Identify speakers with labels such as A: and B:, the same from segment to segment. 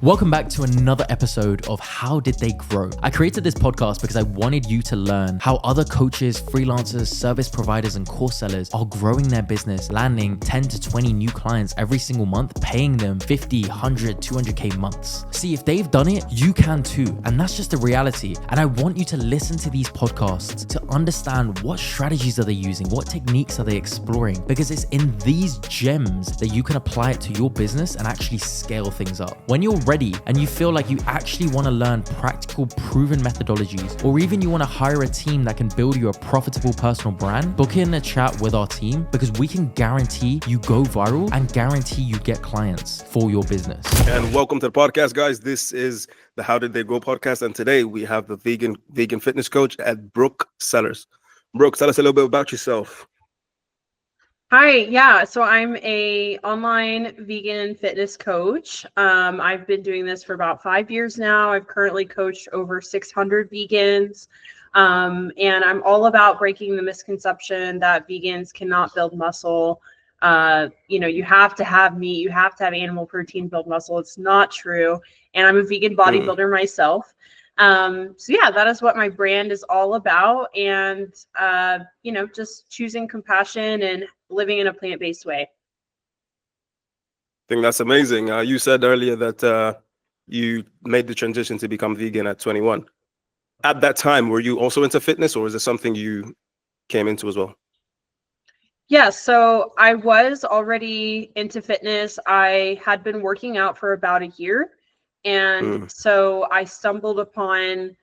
A: Welcome back to another episode of How Did They Grow? I created this podcast because I wanted you to learn how other coaches, freelancers, service providers, and course sellers are growing their business, landing 10 to 20 new clients every single month, paying them 50, 100, 200K months. See, if they've done it, you can too. And that's just the reality. And I want you to listen to these podcasts to understand what strategies are they using, what techniques are they exploring, because it's in these gems that you can apply it to your business and actually scale things up. When you're ready and you feel like you actually want to learn practical, proven methodologies, or even you want to hire a team that can build you a profitable personal brand, book in a chat with our team because we can guarantee you go viral and guarantee you get clients for your business.
B: And welcome to the podcast, guys. This is the How Did They Grow podcast, and today we have the vegan fitness coach at Brooke Sellers. Brooke, tell us a little bit about yourself.
C: Hi, yeah. So I'm a online vegan fitness coach. I've been doing this for about 5 years now. I've currently coached over 600 vegans. And I'm all about breaking the misconception that vegans cannot build muscle. You have to have meat, you have to have animal protein to build muscle. It's not true. And I'm a vegan bodybuilder myself. So yeah, that is what my brand is all about. And, just choosing compassion and living in a plant-based way.
B: I think that's amazing. You said earlier that you made the transition to become vegan at 21. At that time, were you also into fitness, or is it something you came into as well?
C: Yeah, so I was already into fitness. I had been working out for about a year. And so I stumbled upon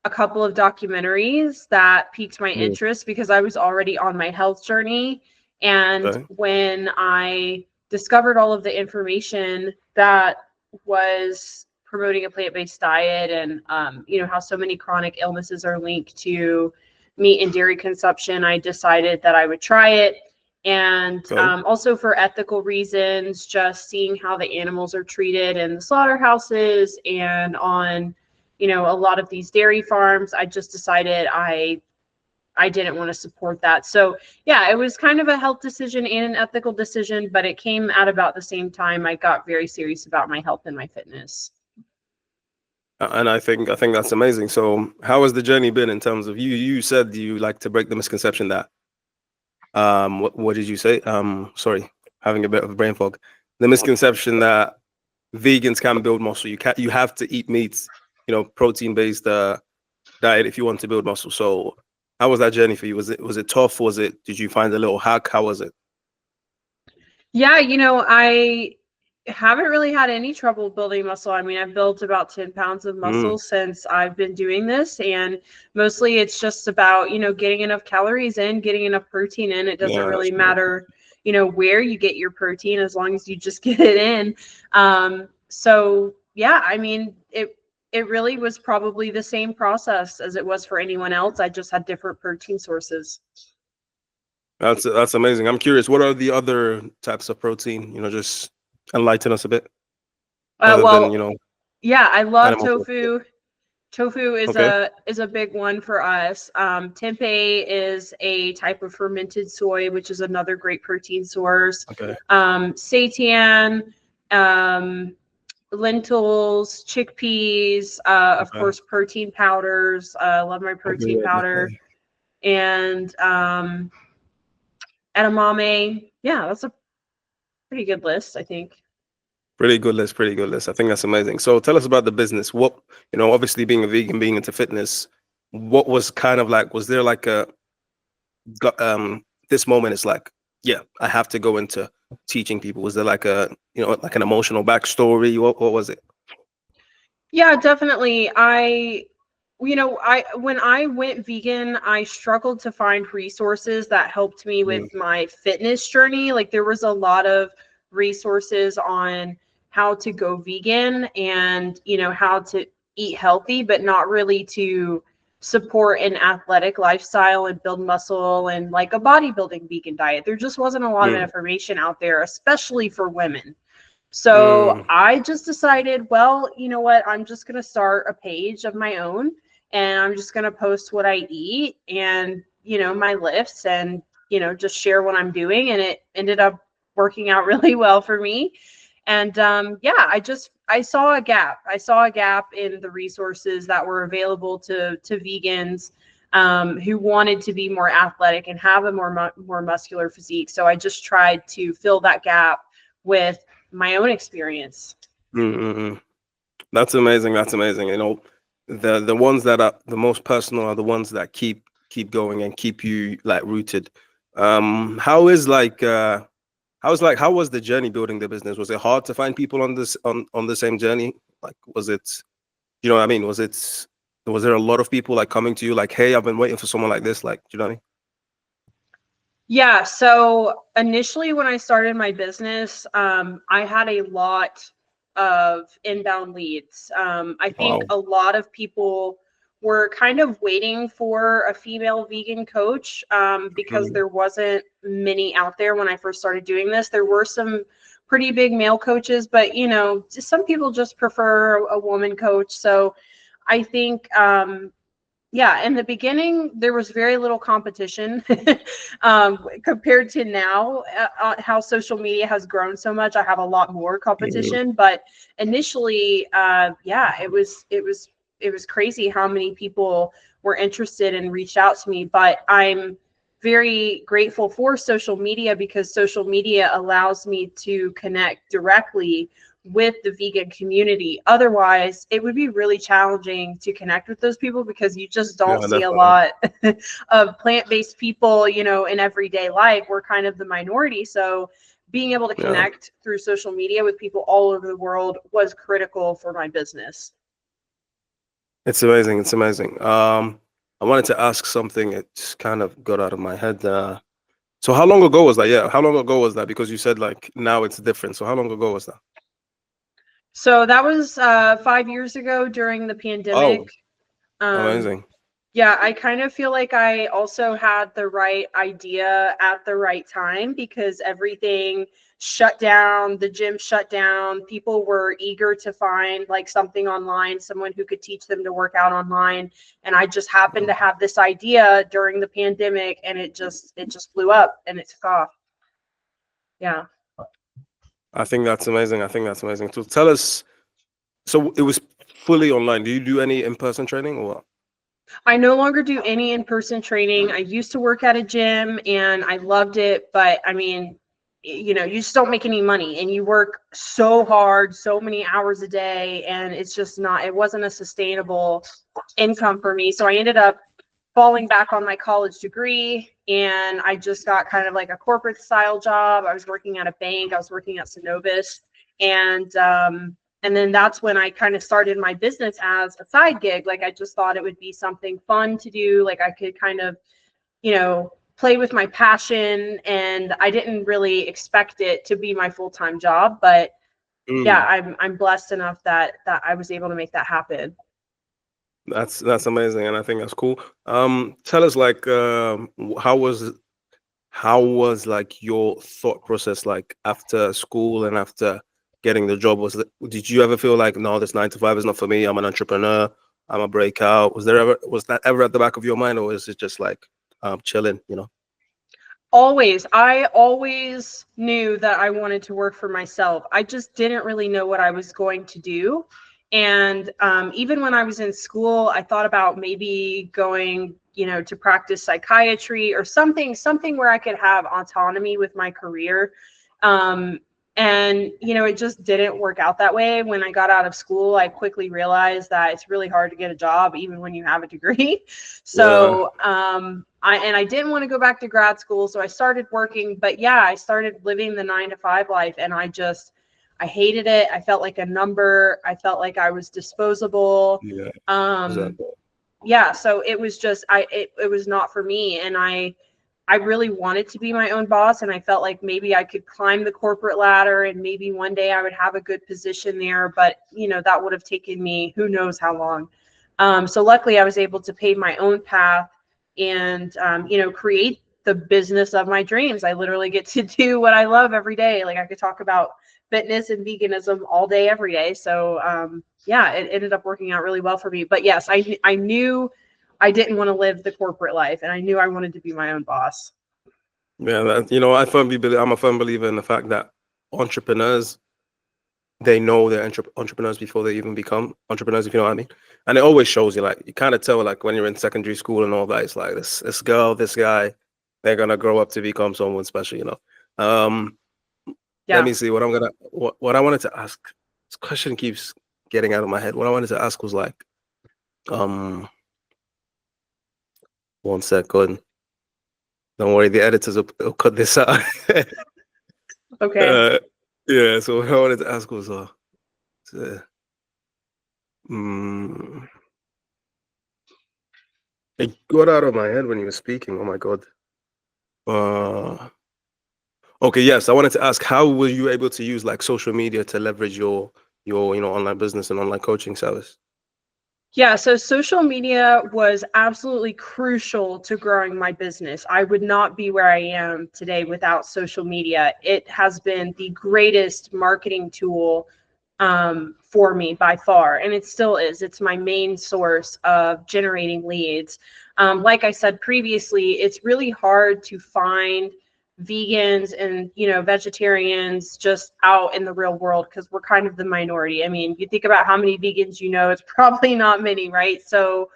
C: a couple of documentaries that piqued my interest because I was already on my health journey. And when I discovered all of the information that was promoting a plant-based diet and, how so many chronic illnesses are linked to meat and dairy consumption, I decided that I would try it. And also for ethical reasons, just seeing how the animals are treated in the slaughterhouses and on, a lot of these dairy farms, I just decided I didn't want to support that. So yeah, it was kind of a health decision and an ethical decision, but it came at about the same time I got very serious about my health and my fitness.
B: And I think that's amazing. So how has the journey been in terms of you said you like to break the misconception that what did you say? Sorry, having a bit of a brain fog. The misconception that vegans can build muscle. You have to eat meats, protein-based diet if you want to build muscle. So how was that journey for you? Was it tough? Did you find a little hack? How was it?
C: Yeah, I haven't really had any trouble building muscle. I mean, I've built about 10 pounds of muscle since I've been doing this. And mostly it's just about, getting enough calories in, getting enough protein in. It doesn't really matter, where you get your protein as long as you just get it in. So yeah, I mean, it really was probably the same process as it was for anyone else. I just had different protein sources.
B: That's amazing. I'm curious, what are the other types of protein? Just enlighten us a bit.
C: I love tofu. Tofu is a big one for us. Tempeh is a type of fermented soy, which is another great protein source. Seitan, lentils, chickpeas, of course, protein powders. I love my protein powder. And edamame. Yeah, that's a pretty good list, I think.
B: Pretty good list. I think that's amazing. So tell us about the business. What, obviously being a vegan, being into fitness, what was kind of like, was there like this moment is like, yeah, I have to go into teaching people. Was there like like an emotional backstory? What was it?
C: Yeah, definitely. When I went vegan, I struggled to find resources that helped me with my fitness journey. Like there was a lot of resources on how to go vegan and, how to eat healthy, but not really to support an athletic lifestyle and build muscle and like a bodybuilding vegan diet. There just wasn't a lot of information out there, especially for women. So I just decided, well, you know what? I'm just going to start a page of my own and I'm just going to post what I eat and, my lifts and, just share what I'm doing. And it ended up working out really well for me. And yeah, I saw a gap. I saw a gap in the resources that were available to vegans who wanted to be more athletic and have a more muscular physique. So I just tried to fill that gap with my own experience.
B: Mm-mm. That's amazing. That's amazing. You know, the ones that are the most personal are the ones that keep going and keep you like rooted. How was the journey building the business? Was it hard to find people on the same journey? Like, was it, you know what I mean? Was there a lot of people like coming to you like, hey, I've been waiting for someone like this? Like, do you know what I mean?
C: Yeah. So initially when I started my business, I had a lot of inbound leads. I think
B: Wow.
C: a lot of people were kind of waiting for a female vegan coach because there wasn't many out there when I first started doing this. There were some pretty big male coaches, but you know, some people just prefer a woman coach. So I think yeah, in the beginning, there was very little competition compared to now. How social media has grown so much, I have a lot more competition. But initially, yeah, it was crazy how many people were interested and reached out to me. But I'm very grateful for social media because social media allows me to connect directly with the vegan community. Otherwise, it would be really challenging to connect with those people because you just don't
B: Yeah,
C: see a
B: definitely.
C: lot of plant-based people, you know, in everyday life. We're kind of the minority. So being able to
B: Yeah,
C: connect through social media with people all over the world was critical for my business.
B: it's amazing. It's amazing. I wanted to ask something. It just kind of got out of my head. So how long ago was that? Yeah, how long ago was that? Because you said like now it's different. So how long ago was that?
C: So that was 5 years ago during the pandemic.
B: Oh,
C: Um,
B: amazing.
C: Yeah, I kind of feel like I also had the right idea at the right time because everything shut down, the gym shut down. People were eager to find like something online, someone who could teach them to work out online. And I just happened to have this idea during the pandemic and it just blew up and it took off. Yeah.
B: I think that's amazing. I think that's amazing. So tell us, so it was fully online. Do you do any in-person training or what?
C: I no longer do any in-person training. I used to work at a gym and I loved it, but I mean, you know, you just don't make any money and you work so hard, so many hours a day, and it's just not, it wasn't a sustainable income for me. So I ended up falling back on my college degree and I just got kind of like a corporate style job. I was working at a bank, I was working at Synovus, and then that's when I kind of started my business as a side gig. Like I just thought it would be something fun to do. Like I could kind of, you know, play with my passion, and I didn't really expect it to be my full-time job, but yeah,
B: Mm,
C: I'm blessed enough that I was able to make that happen.
B: that's amazing, and I think that's cool. Tell us like how was like your thought process like after school and after getting the job? Did you ever feel like, no, this 9 to 5 is not for me, I'm an entrepreneur, I'm a breakout? Was that ever at the back of your mind, or is it just like chilling, you know?
C: I always knew that I wanted to work for myself. I just didn't really know what I was going to do. And even when I was in school, I thought about maybe going, you know, to practice psychiatry or something where I could have autonomy with my career. And, you know, it just didn't work out that way. When I got out of school, I quickly realized that it's really hard to get a job, even when you have a degree.
B: Yeah.
C: So, I didn't want to go back to grad school. So I started working, but yeah, I started living the 9 to 5 life, and I hated it. I felt like a number. I felt like I was disposable.
B: Yeah,
C: Um,
B: exactly.
C: yeah, so it was just, it was not for me. And I really wanted to be my own boss, and I felt like maybe I could climb the corporate ladder and maybe one day I would have a good position there, but you know, that would have taken me who knows how long. So luckily I was able to pave my own path and you know, create the business of my dreams. I literally get to do what I love every day. Like I could talk about fitness and veganism all day, every day. So yeah, it ended up working out really well for me. But yes, I knew I didn't want to live the corporate life, and I knew I wanted to be my own boss.
B: Yeah, that, you know, I'm a firm believer in the fact that entrepreneurs they know they're entrepreneurs before they even become entrepreneurs, if you know what I mean. And it always shows you, like, you kind of tell, like, when you're in secondary school and all that, it's like this girl, this guy, they're gonna grow up to become someone special, you know. Let me see what I wanted to ask. This question keeps getting out of my head. What I wanted to ask was like, 1 second. Don't worry, the editors will cut this out.
C: Okay.
B: Yeah. So what I wanted to ask was, it got out of my head when you were speaking. Oh my god. Okay. Yes, I wanted to ask, how were you able to use like social media to leverage your online business and online coaching service?
C: Yeah, so social media was absolutely crucial to growing my business. I would not be where I am today without social media. It has been the greatest marketing tool for me by far, and it still is. It's my main source of generating leads. Like I said previously, it's really hard to find vegans and vegetarians just out in the real world, because we're kind of the minority. I mean, you think about how many vegans it's probably not many, right? So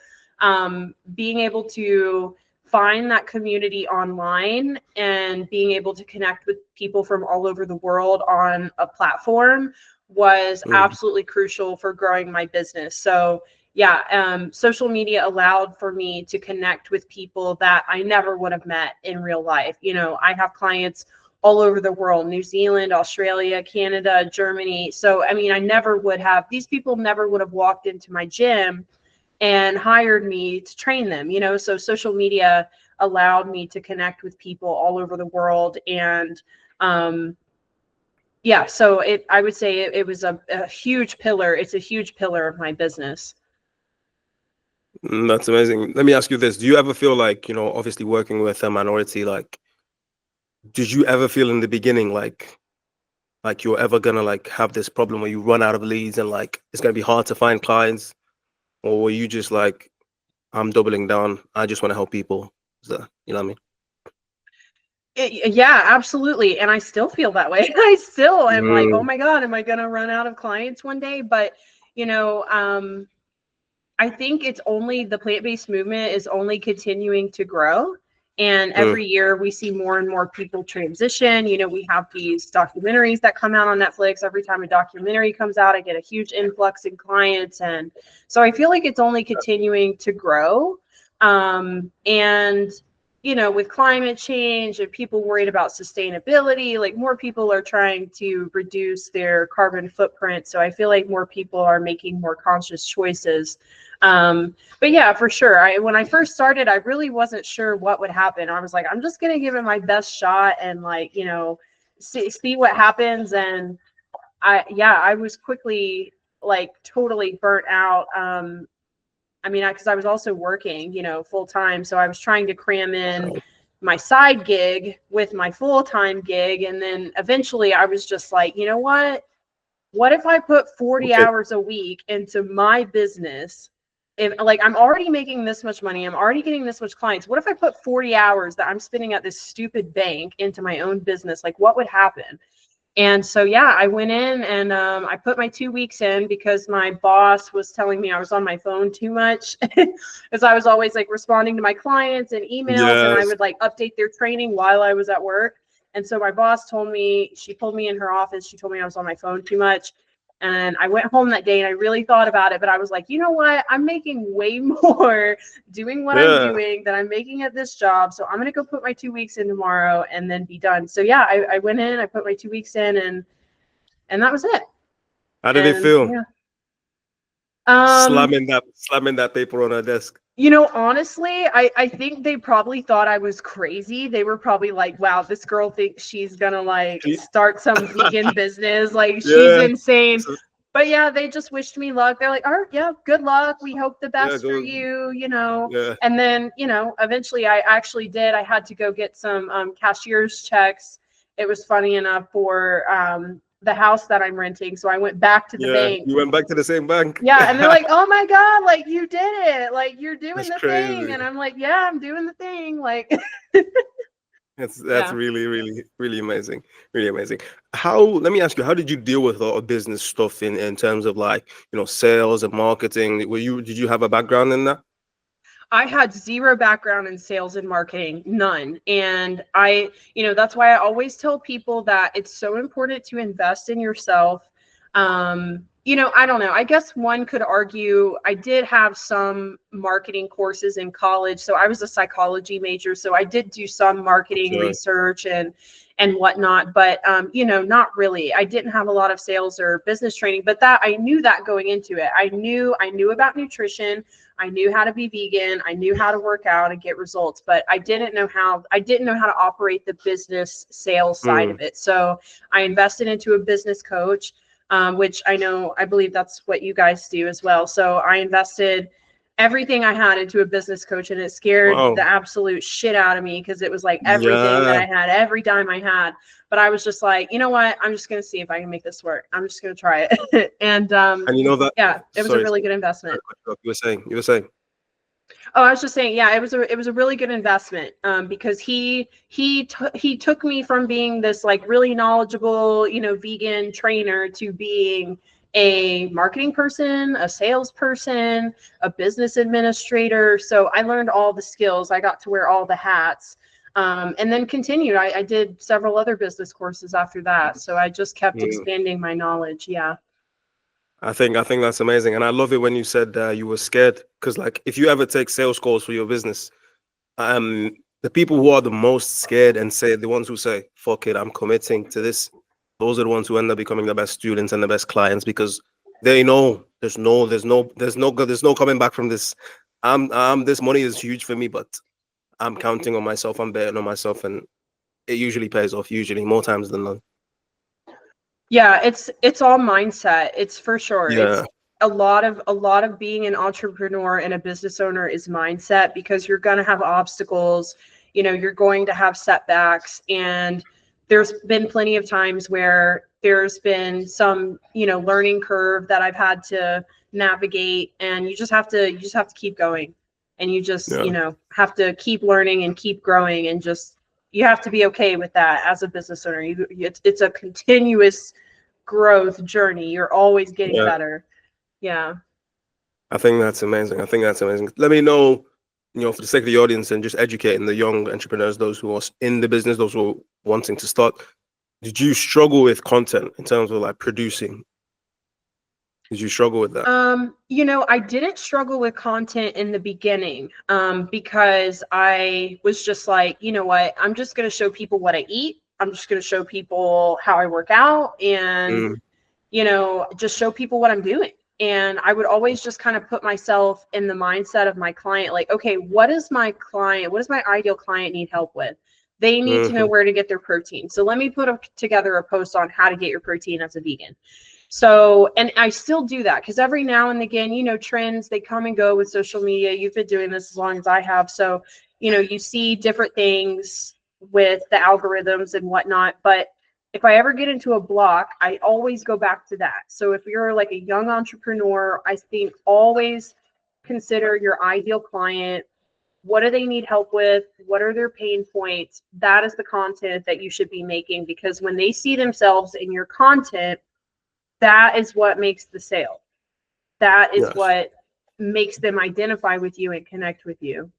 C: being able to find that community online and being able to connect with people from all over the world on a platform was absolutely crucial for growing my business. So yeah, social media allowed for me to connect with people that I never would have met in real life. I have clients all over the world: New Zealand, Australia, Canada, Germany. So, I mean, these people never would have walked into my gym and hired me to train them, so social media allowed me to connect with people all over the world. And yeah, so I would say it was a huge pillar. It's a huge pillar of my business.
B: That's amazing. Let me ask you this. Do you ever feel like, obviously working with a minority, like, did you ever feel in the beginning like you're ever gonna like have this problem where you run out of leads and like it's gonna be hard to find clients? Or were you just like, I'm doubling down, I just want to help people? So, you know what I mean?
C: Yeah, absolutely. And I still feel that way. I still am like, oh my God, am I gonna run out of clients one day? But I think it's only the plant-based movement is only continuing to grow. And every year we see more and more people transition. We have these documentaries that come out on Netflix. Every time a documentary comes out, I get a huge influx in clients. And so I feel like it's only continuing to grow. And with climate change and people worried about sustainability, like more people are trying to reduce their carbon footprint. So I feel like more people are making more conscious choices. But yeah, for sure. When I first started, I really wasn't sure what would happen. I was like, I'm just going to give it my best shot and like, see what happens. And I was quickly like totally burnt out. I mean, because I was also working, full time. So I was trying to cram in my side gig with my full-time gig. And then eventually I was just like, you know what? What if I put 40 hours a week into my business? If like I'm already making this much money, I'm already getting this much clients. What if I put 40 hours that I'm spending at this stupid bank into my own business? Like, what would happen? And so, yeah, I went in and I put my 2 weeks in because my boss was telling me I was on my phone too much, because I was always like responding to my clients and emails, and I would like update their training while I was at work. And so my boss she pulled me in her office. She told me I was on my phone too much. And I went home that day and I really thought about it, but I was like, you know what? I'm making way more doing what I'm doing than I'm making at this job. So I'm going to go put my 2 weeks in tomorrow and then be done. So yeah, I went in, I put my 2 weeks in and that was it.
B: How did it feel?
C: Yeah.
B: Slamming that paper on her desk.
C: Honestly, I think they probably thought I was crazy. They were probably like, wow, this girl thinks she's gonna like start some vegan business. Like she's insane. But yeah, they just wished me luck. They're like, oh yeah, good luck. We hope the best for you, Yeah. And then, eventually I actually did. I had to go get some cashier's checks. It was funny enough for the house that I'm renting. So I went back to the bank.
B: You went back to the same bank.
C: Yeah. And they're like, oh my God, like you did it. Like you're doing the thing. And I'm like, yeah, I'm doing the thing. Like
B: That's
C: Yeah.
B: really, really, really amazing. Really amazing. Let me ask you, how did you deal with a lot of business stuff in terms of like, sales and marketing? Did you have a background in that?
C: I had zero background in sales and marketing, none. And that's why I always tell people that it's so important to invest in yourself. I don't know. I guess one could argue I did have some marketing courses in college. So I was a psychology major. So I did do some marketing
B: Sure.
C: research and whatnot, but not really. I didn't have a lot of sales or business training, but that I knew that going into it. I knew about nutrition. I knew how to be vegan. I knew how to work out and get results, but I didn't know how to operate the business sales side of it. So I invested into a business coach, which I believe that's what you guys do as well. So I invested everything I had into a business coach, and it scared
B: Wow.
C: the absolute shit out of me because it was like everything
B: Yeah.
C: that I had, every dime I had. But I was just like, you know what? I'm just going to see if I can make this work. I'm just going to try it. And
B: you know that.
C: yeah, it was a
B: Sorry,
C: really good investment.
B: you were saying.
C: Oh, I was just saying, yeah, it was a really good investment, because he took me from being this like really knowledgeable, vegan trainer to being a marketing person, a salesperson, a business administrator. So I learned all the skills. I got to wear all the hats, and then continued. I did several other business courses after that. So I just kept expanding my knowledge. Yeah.
B: I think that's amazing, and I love it when you said you were scared, because like if you ever take sales calls for your business, the people who are the most scared and say the ones who say "fuck it, I'm committing to this," those are the ones who end up becoming the best students and the best clients, because they know there's no coming back from this. This money is huge for me, but I'm counting on myself. I'm betting on myself, and it usually pays off. Usually, more times than none.
C: Yeah, it's all mindset. It's for sure.
B: Yeah.
C: It's a lot of being an entrepreneur and a business owner is mindset, because you're going to have obstacles, you're going to have setbacks, and there's been plenty of times where there's been some, learning curve that I've had to navigate, and you just have to keep going, and you just, have to keep learning and keep growing, and just you have to be okay with that as a business owner. It's a continuous growth journey. You're always getting better. Yeah.
B: I think that's amazing. Let me know, for the sake of the audience and just educating the young entrepreneurs, those who are in the business, those who are wanting to start. Did you struggle with content in terms of like producing? Did you struggle with that?
C: I didn't struggle with content in the beginning, because I was just like, you know what, I'm just going to show people what I eat. I'm just going to show people how I work out, and, just show people what I'm doing. And I would always just kind of put myself in the mindset of my client, like, okay, what does my ideal client need help with? They need to know where to get their protein. So let me put together a post on how to get your protein as a vegan. So, and I still do that because every now and again, trends, they come and go with social media. You've been doing this as long as I have. So, you see different things with the algorithms and whatnot. But if I ever get into a block, I always go back to that. So if you're like a young entrepreneur, I think always consider your ideal client. What do they need help with? What are their pain points? That is the content that you should be making, because when they see themselves in your content, that is what makes the sale. That is what makes them identify with you and connect with you.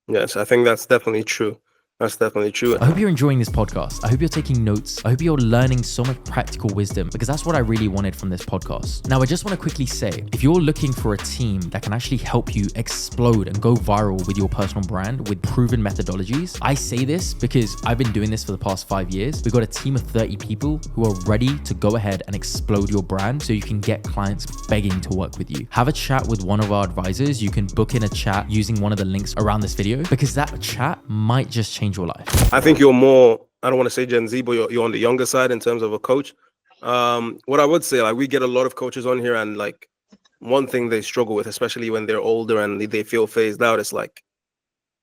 B: Yes, I think that's definitely true. That's definitely true.
A: I hope you're enjoying this podcast. I hope you're taking notes. I hope you're learning so much practical wisdom, because that's what I really wanted from this podcast. Now, I just want to quickly say, if you're looking for a team that can actually help you explode and go viral with your personal brand with proven methodologies, I say this because I've been doing this for the past 5 years. We've got a team of 30 people who are ready to go ahead and explode your brand so you can get clients begging to work with you. Have a chat with one of our advisors. You can book in a chat using one of the links around this video, because that chat might just change your life.
B: I think you're more, I don't want to say Gen Z, but you're on the younger side in terms of a coach. What I would say, like, we get a lot of coaches on here, and like one thing they struggle with, especially when they're older and they feel phased out, is like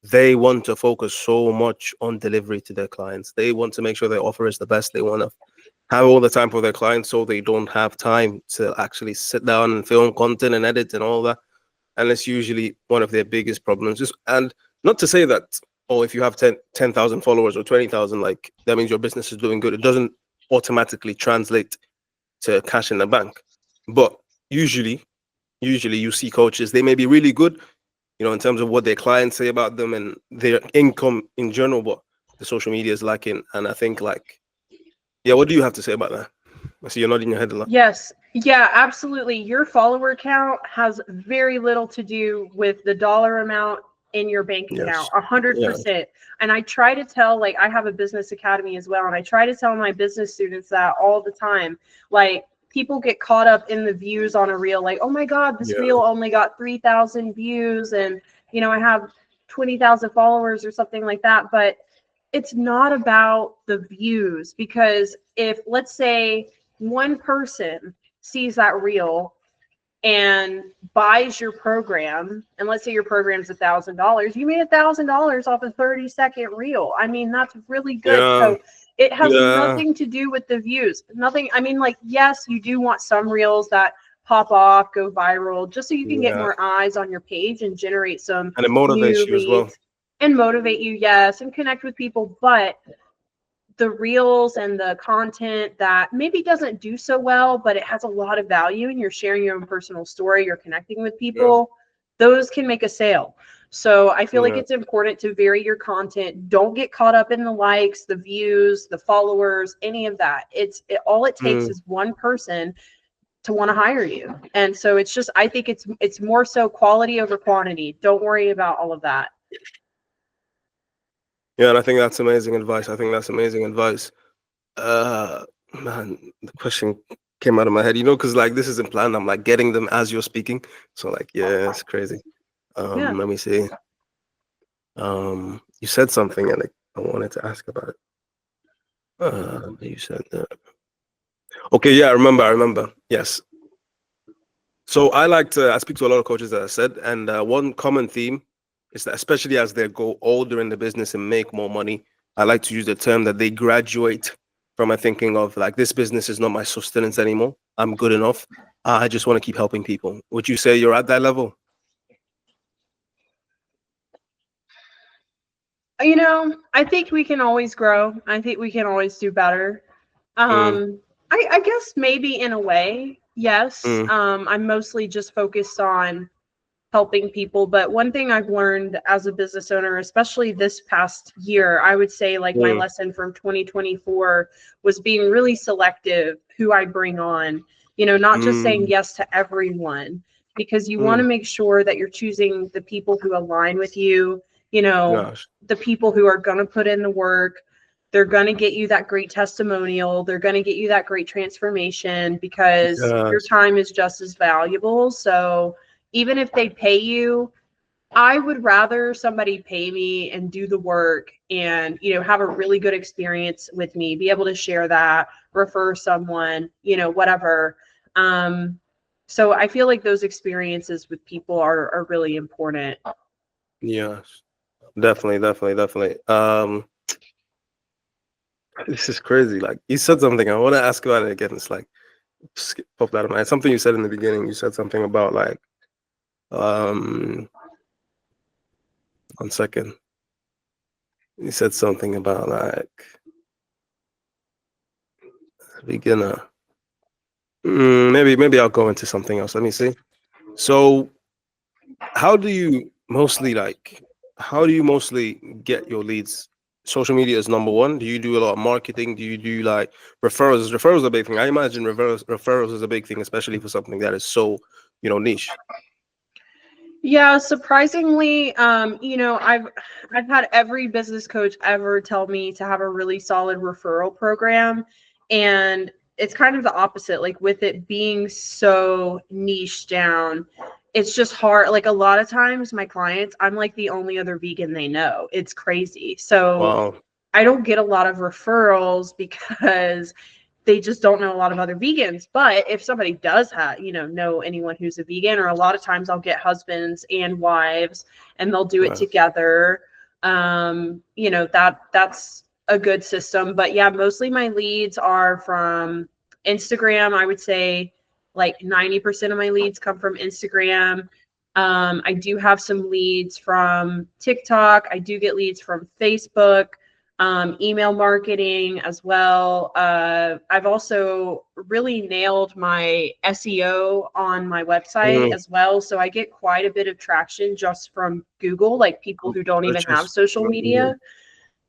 B: they want to focus so much on delivery to their clients. They want to make sure their offer is the best. They want to have all the time for their clients, so they don't have time to actually sit down and film content and edit and all that. And it's usually one of their biggest problems. And not to say that or if you have 10,000 followers or 20,000, like that means your business is doing good. It doesn't automatically translate to cash in the bank. But usually you see coaches, they may be really good, you know, in terms of what their clients say about them and their income in general, but the social media is lacking. And I think, like, yeah, what do you have to say about that? I see you're nodding your head a lot.
C: Yes. Yeah, absolutely. Your follower count has very little to do with the dollar amount in your bank account, 100%. And I try to tell, like, I have a business academy as well, and I try to tell my business students that all the time. Like, people get caught up in the views on a reel, like, oh my God, this reel only got 3,000 views, and, you know, I have 20,000 followers or something like that. But it's not about the views, because if, let's say, one person sees that reel and buys your program, and let's say your program's $1,000, you made $1,000 off a 30-second reel. I mean, that's really good. So it has nothing to do with the views. Nothing. I mean, like, yes, you do want some reels that pop off, go viral, just so you can get more eyes on your page and generate some,
B: and it motivates you as well,
C: and motivate you, yes, and connect with people. But the reels and the content that maybe doesn't do so well, but it has a lot of value, and you're sharing your own personal story, you're connecting with people, those can make a sale. So I feel like it's important to vary your content. Don't get caught up in the likes, the views, the followers, any of that. All it takes is one person to want to hire you. And so it's just, I think it's more so quality over quantity. Don't worry about all of that.
B: Yeah, and I think that's amazing advice. Man, the question came out of my head, you know, because, like, this isn't planned. I'm, like, getting them as you're speaking. So, like, yeah, it's crazy. Let me see. You said something, and I wanted to ask about it. You said that. Okay, yeah, I remember. Yes. So I speak to a lot of coaches, that I said, and one common theme is that, especially as they go older in the business and make more money, I like to use the term that they graduate from a thinking of, like, this business is not my sustenance anymore. I'm good enough. I just want to keep helping people. Would you say you're at that level?
C: You know, I think we can always grow. I think we can always do better. I guess maybe in a way, yes. I'm mostly just focused on helping people. But one thing I've learned as a business owner, especially this past year, I would say, like, my lesson from 2024 was being really selective who I bring on, you know, not just saying yes to everyone, because you want to make sure that you're choosing the people who align with you, you know, the people who are going to put in the work. They're going to get you that great testimonial. They're going to get you that great transformation, because your time is just as valuable. So even if they pay you, I would rather somebody pay me and do the work and, you know, have a really good experience with me, be able to share that, refer someone, you know, whatever. So I feel like those experiences with people are really important.
B: Yes, definitely. This is crazy. Like, you said something, I want to ask about it again. It's like, popped out of my head. Something you said in the beginning. You said something about, like, 1 second. You said something about, like, beginner. Maybe I'll go into something else. Let me see. So, how do you mostly get your leads? Social media is number one. Do you do a lot of marketing? Do you do, like, referrals? Referrals are a big thing. I imagine referrals is a big thing, especially for something that is so, you know, niche.
C: Yeah, surprisingly, you know, I've had every business coach ever tell me to have a really solid referral program, and it's kind of the opposite. Like, with it being so niche down, it's just hard. Like, a lot of times my clients, I'm like the only other vegan they know. It's crazy. So I don't get a lot of referrals because they just don't know a lot of other vegans. But if somebody does have, you know anyone who's a vegan, or a lot of times I'll get husbands and wives and they'll do it together. You know, that's a good system. But yeah, mostly my leads are from Instagram. I would say like 90% of my leads come from Instagram. I do have some leads from TikTok. I do get leads from Facebook, email marketing as well. I've also really nailed my SEO on my website as well. So I get quite a bit of traction just from Google, like people who don't even have social media.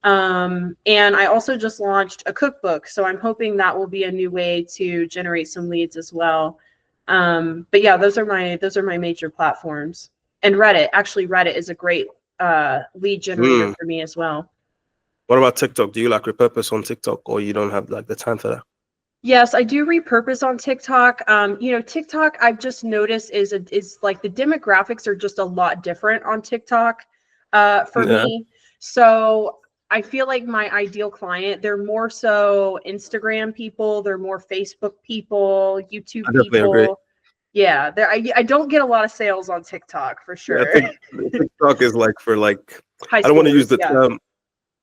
C: And I also just launched a cookbook. So I'm hoping that will be a new way to generate some leads as well. But yeah, those are my major platforms. And Reddit, actually Reddit is a great lead generator for me as well.
B: What about TikTok? Do you like repurpose on TikTok, or you don't have like the time for that?
C: Yes, I do repurpose on TikTok. TikTok I've just noticed is like the demographics are just a lot different on TikTok for me. So I feel like my ideal client, they're more so Instagram people, they're more Facebook people, YouTube people. Agree. Yeah, I don't get a lot of sales on TikTok for sure.
B: Yeah, I think TikTok is like for like I don't want to use the term.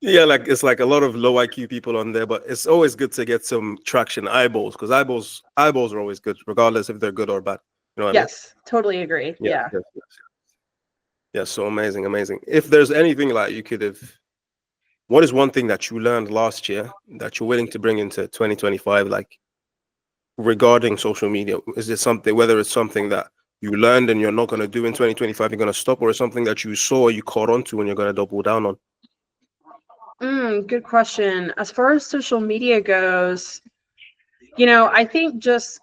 B: Yeah, like it's like a lot of low IQ people on there, but it's always good to get some traction, eyeballs, because eyeballs are always good, regardless if they're good or bad. You know what I mean?
C: Totally agree. Yeah.
B: Yeah, so amazing. If there's anything like you could have, what is one thing that you learned last year that you're willing to bring into 2025, like regarding social media? Is it something, whether it's something that you learned and you're not going to do in 2025, you're going to stop, or something that you saw, you caught on to, and you're going to double down on?
C: Good question. As far as social media goes, I think just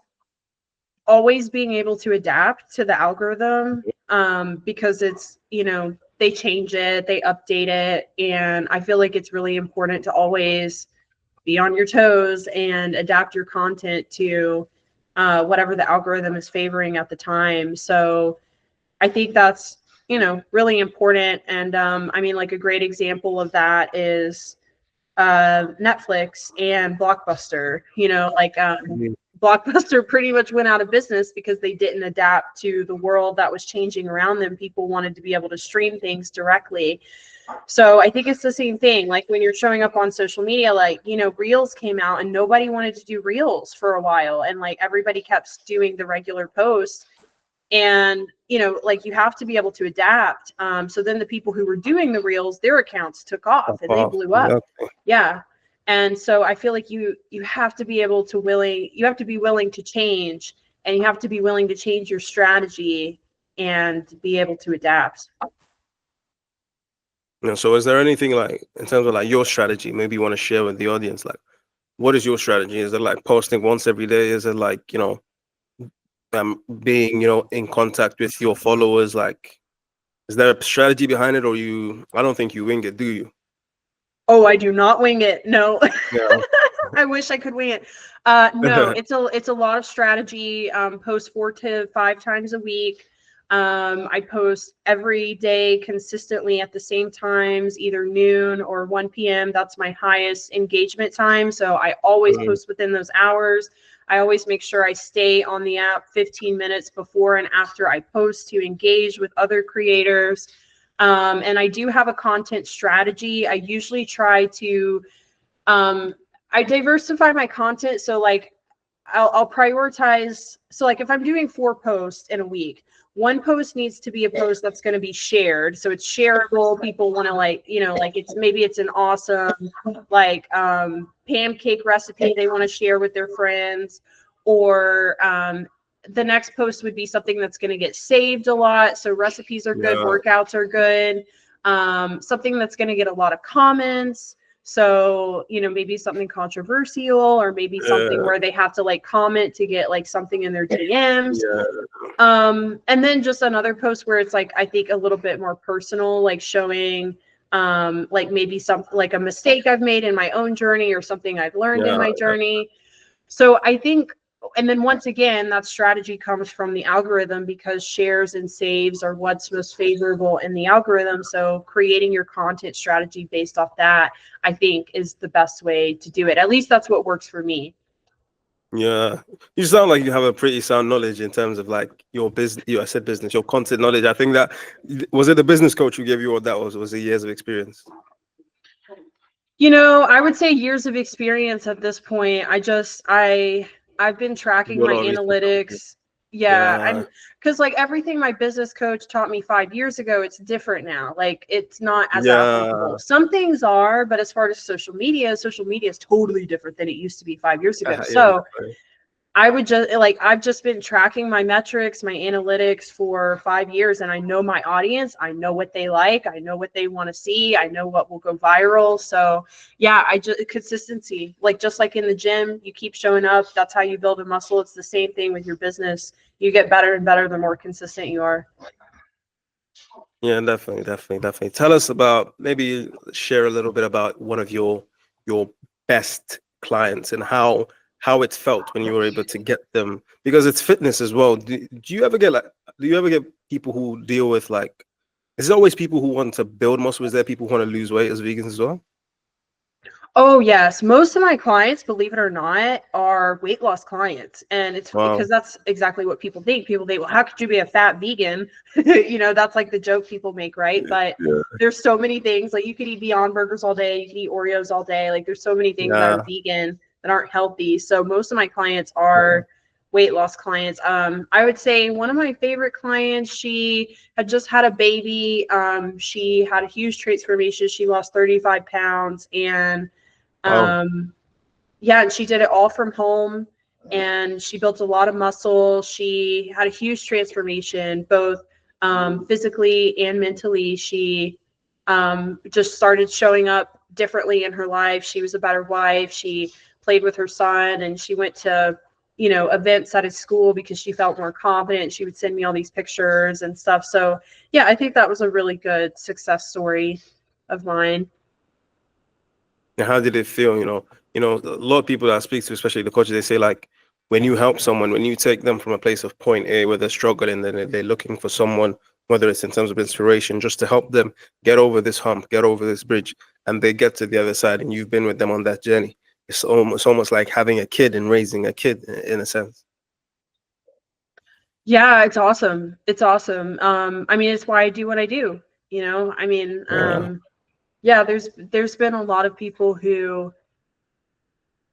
C: always being able to adapt to the algorithm, because it's, they change it, they update it. And I feel like it's really important to always be on your toes and adapt your content to whatever the algorithm is favoring at the time. So I think that's, really important. And I mean, like a great example of that is Netflix and Blockbuster. Blockbuster pretty much went out of business because they didn't adapt to the world that was changing around them. People wanted to be able to stream things directly. So I think it's the same thing. Like when you're showing up on social media, like, Reels came out and nobody wanted to do Reels for a while. And like everybody kept doing the regular posts. And, like you have to be able to adapt. So then the people who were doing the Reels, their accounts took off and they blew up. Exactly. Yeah. And so I feel like you have to be able to be willing to change, and you have to be willing to change your strategy and be able to adapt.
B: So is there anything like in terms of like your strategy, maybe you want to share with the audience, like what is your strategy? Is it like posting once every day? Is it like, being, in contact with your followers? Like, is there a strategy behind it, or I don't think you wing it, do you?
C: Oh, I do not wing it. No. Yeah. I wish I could wing it. No, it's a lot of strategy. Post 4 to 5 times a week. I post every day consistently at the same times, either noon or 1 p.m. That's my highest engagement time. So I always post within those hours. I always make sure I stay on the app 15 minutes before and after I post to engage with other creators. And I do have a content strategy. I usually try to, I diversify my content. So like I'll prioritize. So like if I'm doing 4 posts in a week, 1 post needs to be a post that's going to be shared. So it's shareable. People want to like it's an awesome like pancake recipe they want to share with their friends, or the next post would be something that's going to get saved a lot. So recipes are good, workouts are good. Something that's going to get a lot of comments. So, maybe something controversial, or maybe something where they have to like comment to get like something in their DMs. And then just another post where it's like, I think a little bit more personal, like showing like maybe something like a mistake I've made in my own journey, or something I've learned in my journey. So I think, and then once again, that strategy comes from the algorithm, because shares and saves are what's most favorable in the algorithm. So creating your content strategy based off that, I think, is the best way to do it. At least that's what works for me.
B: Yeah, you sound like you have a pretty sound knowledge in terms of like your business. I said business, your content knowledge. I think that was it the business coach who gave you what that was it years of experience?
C: I would say years of experience at this point. I've been tracking my analytics. Yeah,
B: Yeah.
C: and because like everything my business coach taught me 5 years ago, it's different now. Like it's not as
B: Yeah.
C: applicable. Some things are, but as far as social media is totally different than it used to be 5 years ago.
B: Yeah,
C: So
B: definitely.
C: I would just like I've just been tracking my metrics, my analytics for 5 years, and I know my audience. I know what they like. I know what they want to see. I know what will go viral. So yeah, I just consistency. Like just like in the gym, you keep showing up. That's how you build a muscle. It's the same thing with your business. You get better and better the more consistent you are.
B: Yeah, definitely. Tell us about, maybe share a little bit about one of your best clients and how it felt when you were able to get them, because it's fitness as well. Do you ever get people who deal with like, is it always people who want to build muscle? Is there people who want to lose weight as vegans as well?
C: Oh, yes. Most of my clients, believe it or not, are weight loss clients. And it's because
B: Wow.
C: that's exactly what people think. People think, well, how could you be a fat vegan? That's like the joke people make, right? But
B: Yeah.
C: there's so many things. Like you could eat Beyond Burgers all day, you can eat Oreos all day. Like there's so many things that are
B: Yeah.
C: vegan that aren't healthy. So most of my clients are weight loss clients. I would say one of my favorite clients, she had just had a baby. She had a huge transformation. She lost 35 pounds and
B: Wow.
C: yeah, and she did it all from home and she built a lot of muscle. She had a huge transformation, both physically and mentally. She just started showing up differently in her life. She was a better wife. She played with her son and she went to, events at his school because she felt more confident. She would send me all these pictures and stuff. So, yeah, I think that was a really good success story of mine.
B: And how did it feel? A lot of people that I speak to, especially the coaches, they say like, when you help someone, when you take them from a place of point A where they're struggling, then they're looking for someone, whether it's in terms of inspiration, just to help them get over this hump, get over this bridge, and they get to the other side, and you've been with them on that journey. It's almost like having a kid and raising a kid in a sense.
C: Yeah, it's awesome. It's awesome. I mean, it's why I do what I do, I mean,
B: Yeah.
C: yeah, there's been a lot of people who,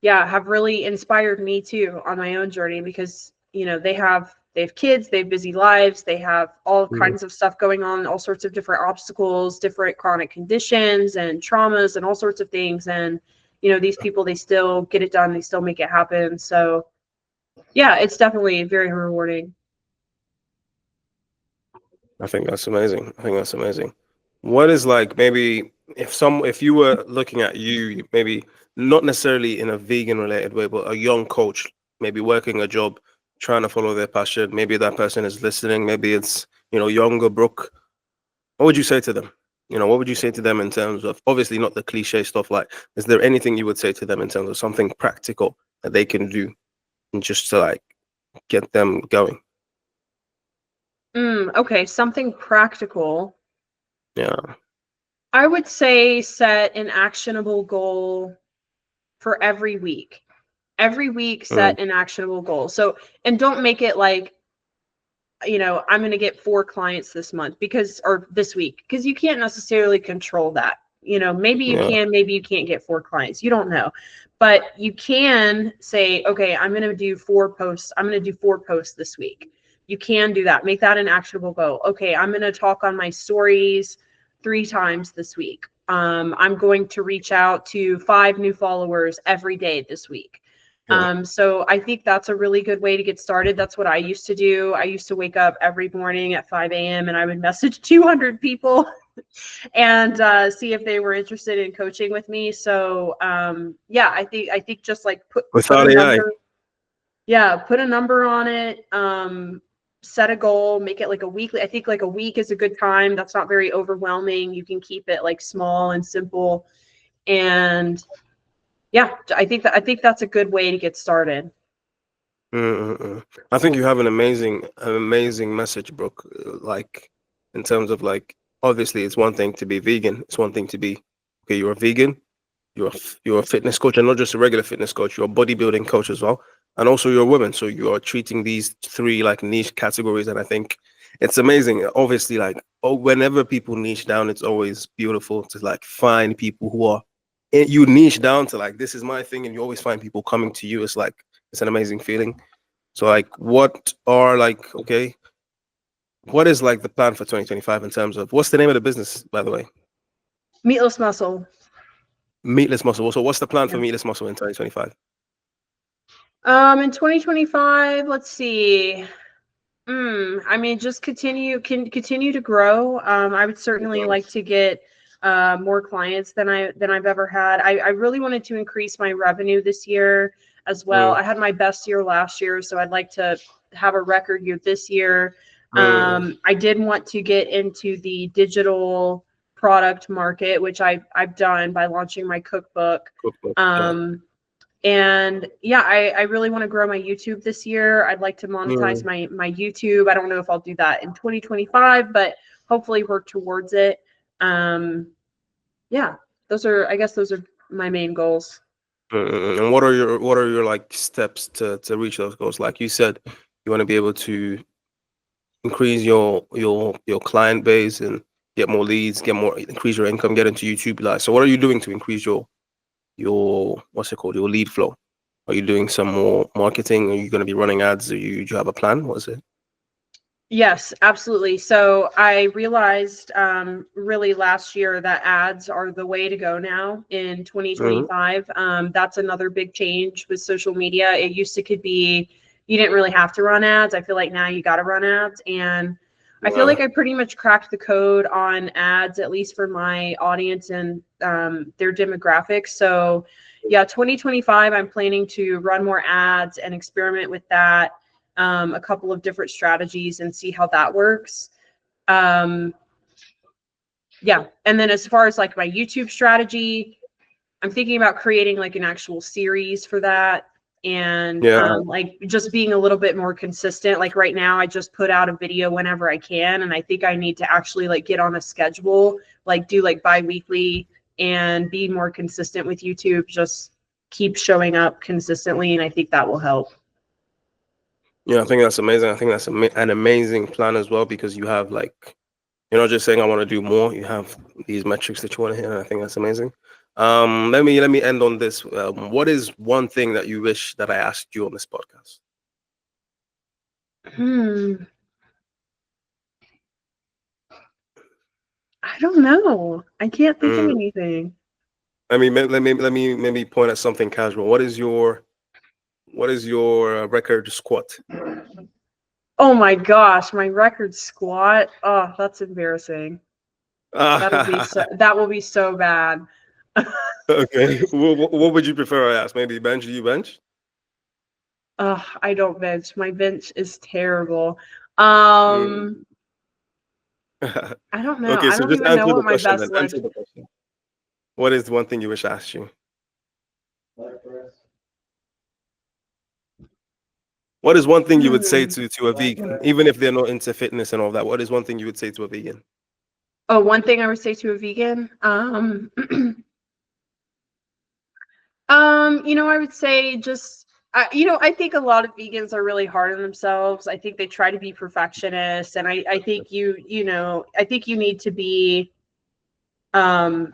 C: yeah, have really inspired me too on my own journey because, they have kids, they have busy lives, they have all
B: Mm.
C: kinds of stuff going on, all sorts of different obstacles, different chronic conditions and traumas and all sorts of things. And, these people, they still get it done, they still make it happen. So, yeah, it's definitely very rewarding.
B: I think that's amazing. What is like, maybe if you were looking at you, maybe not necessarily in a vegan related way, but a young coach, maybe working a job, trying to follow their passion. Maybe that person is listening. Maybe it's, younger Brooke. What would you say to them? What would you say to them in terms of, obviously not the cliche stuff, like, is there anything you would say to them in terms of something practical that they can do and just to like get them going?
C: Okay, something practical.
B: Yeah.
C: I would say set an actionable goal for every week. Every week,
B: Mm.
C: set an actionable goal. So, and don't make it like, I'm going to get 4 clients this month or this week, because you can't necessarily control that. Maybe you
B: Yeah.
C: can, maybe you can't get 4 clients. You don't know. But you can say, okay, I'm going to do 4 posts. I'm going to do 4 posts this week. You can do that. Make that an actionable goal. Okay, I'm going to talk on my stories 3 times this week. I'm going to reach out to 5 new followers every day this week.
B: Yeah.
C: So I think that's a really good way to get started. That's what I used to do. I used to wake up every morning at 5 a.m. and I would message 200 people and see if they were interested in coaching with me. So yeah, I think just like put a
B: Without AI.
C: number. Yeah, put a number on it. Set a goal, make it like a weekly. I think like a week is a good time. That's not very overwhelming. You can keep it like small and simple. And yeah, I think that's a good way to get started.
B: Mm-mm-mm. I think you have an amazing message, Brooke. Like, in terms of like, obviously, it's one thing to be vegan. It's one thing to be, okay, you're a vegan, you're a fitness coach, and not just a regular fitness coach. You're a bodybuilding coach as well, and also you're a woman. So you are treating these 3 like niche categories, and I think it's amazing. Obviously, like, whenever people niche down, it's always beautiful to like find people who are, you niche down to like, this is my thing, and you always find people coming to you. It's like, it's an amazing feeling. So like, what are like, okay, what is like the plan for 2025 in terms of what's the name of the business, by the way?
C: Meatless Muscle.
B: Meatless Muscle. So what's the plan for
C: Yeah.
B: Meatless Muscle in 2025?
C: In 2025, let's see. I mean, just continue to grow. I would certainly like to get more clients than I've ever had. I really wanted to increase my revenue this year as well.
B: Mm,
C: I had my best year last year, so I'd like to have a record year this year.
B: mm,
C: I did want to get into the digital product market, which I've done by launching my cookbook.
B: cookbook, yeah.
C: And yeah, I really want to grow my YouTube this year. I'd like to monetize
B: Mm,
C: my YouTube. I don't know if I'll do that in 2025, but hopefully work towards it. Yeah, I guess those are my main goals.
B: And what are your like steps to reach those goals? Like you said, you want to be able to increase your client base and get more leads, increase your income, get into YouTube Live. So what are you doing to increase your what's it called, your lead flow? Are you doing some more marketing? Are you going to be running ads? Do you have a plan? What is it?
C: Yes, absolutely. So I realized really last year that ads are the way to go now in
B: Mm-hmm.
C: 2025. That's another big change with social media. It used to could be you didn't really have to run ads. I feel like now you got to run ads. And I feel like I pretty much cracked the code on ads, at least for my audience and their demographics. So yeah, 2025, I'm planning to run more ads and experiment with that. A couple of different strategies and see how that works. Yeah. And then as far as like my YouTube strategy, I'm thinking about creating like an actual series for that and
B: Yeah.
C: like just being a little bit more consistent. Like right now, I just put out a video whenever I can. And I think I need to actually like get on a schedule, like do like bi-weekly and be more consistent with YouTube, just keep showing up consistently. And I think that will help.
B: Yeah, I think that's amazing. I think that's an amazing plan as well, because you have like, you're not just saying I want to do more. You have these metrics that you want to hit, and I think that's amazing. Let me end on this. What is one thing that you wish that I asked you on this podcast?
C: I don't know. I can't think of
B: Mm,
C: anything.
B: let me maybe point at something casual. What is your record squat?
C: Oh my gosh, my record squat. Oh, that's embarrassing. That will be so bad.
B: Okay. What would you prefer I ask? Maybe bench? Do you bench?
C: I don't bench. My bench is terrible.
B: Mm.
C: I don't know.
B: Okay,
C: I
B: so
C: don't
B: just
C: even know
B: answer the
C: what my
B: question then.
C: best
B: Answer
C: lift.
B: the question. What is the one thing you wish I asked you? What is one thing you would say
C: Hmm.
B: to a vegan, even if they're not into fitness and all that? What is one thing you would say to a vegan?
C: Oh, one thing I would say to a vegan. I would say just, I think a lot of vegans are really hard on themselves. I think they try to be perfectionists, and I think I think you need to be um,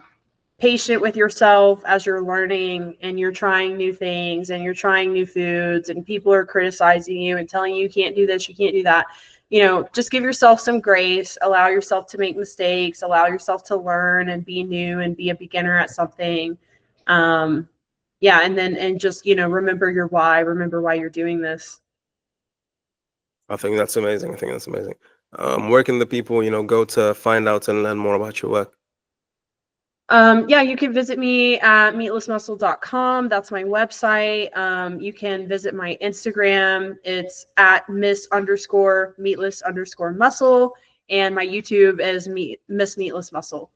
C: patient with yourself as you're learning and you're trying new things and you're trying new foods, and people are criticizing you and telling you can't do this, you can't do that. Just give yourself some grace, allow yourself to make mistakes, allow yourself to learn and be new and be a beginner at something. Um, yeah, and just remember your why, remember why you're doing this.
B: I think that's amazing. Where can the people, go to find out and learn more about your work?
C: Yeah, you can visit me at meatlessmuscle.com. That's my website. You can visit my Instagram. It's at miss_meatless_muscle. And my YouTube is Miss Meatless Muscle.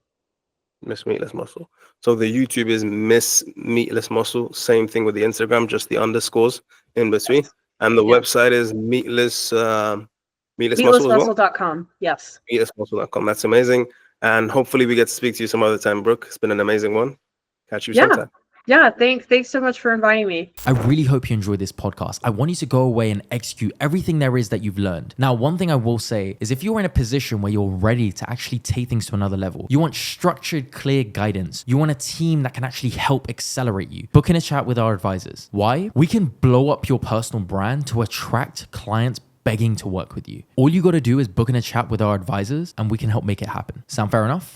B: Miss Meatless Muscle. So the YouTube is Miss Meatless Muscle. Same thing with the Instagram, just the underscores in between.
C: Yes.
B: And the
C: Yeah.
B: website is Meatless Muscle as well.
C: Meatlessmuscle.com. Yes.
B: Meatlessmuscle.com. That's amazing. And hopefully we get to speak to you some other time, Brooke. It's been an amazing one. Catch you
C: Yeah.
B: sometime.
C: Yeah, thanks so much for inviting me.
A: I really hope you enjoyed this podcast. I want you to go away and execute everything there is that you've learned. Now, one thing I will say is if you're in a position where you're ready to actually take things to another level, you want structured, clear guidance, you want a team that can actually help accelerate you, book in a chat with our advisors. Why? We can blow up your personal brand to attract clients begging to work with you. All you got to do is book in a chat with our advisors and we can help make it happen. Sound fair enough?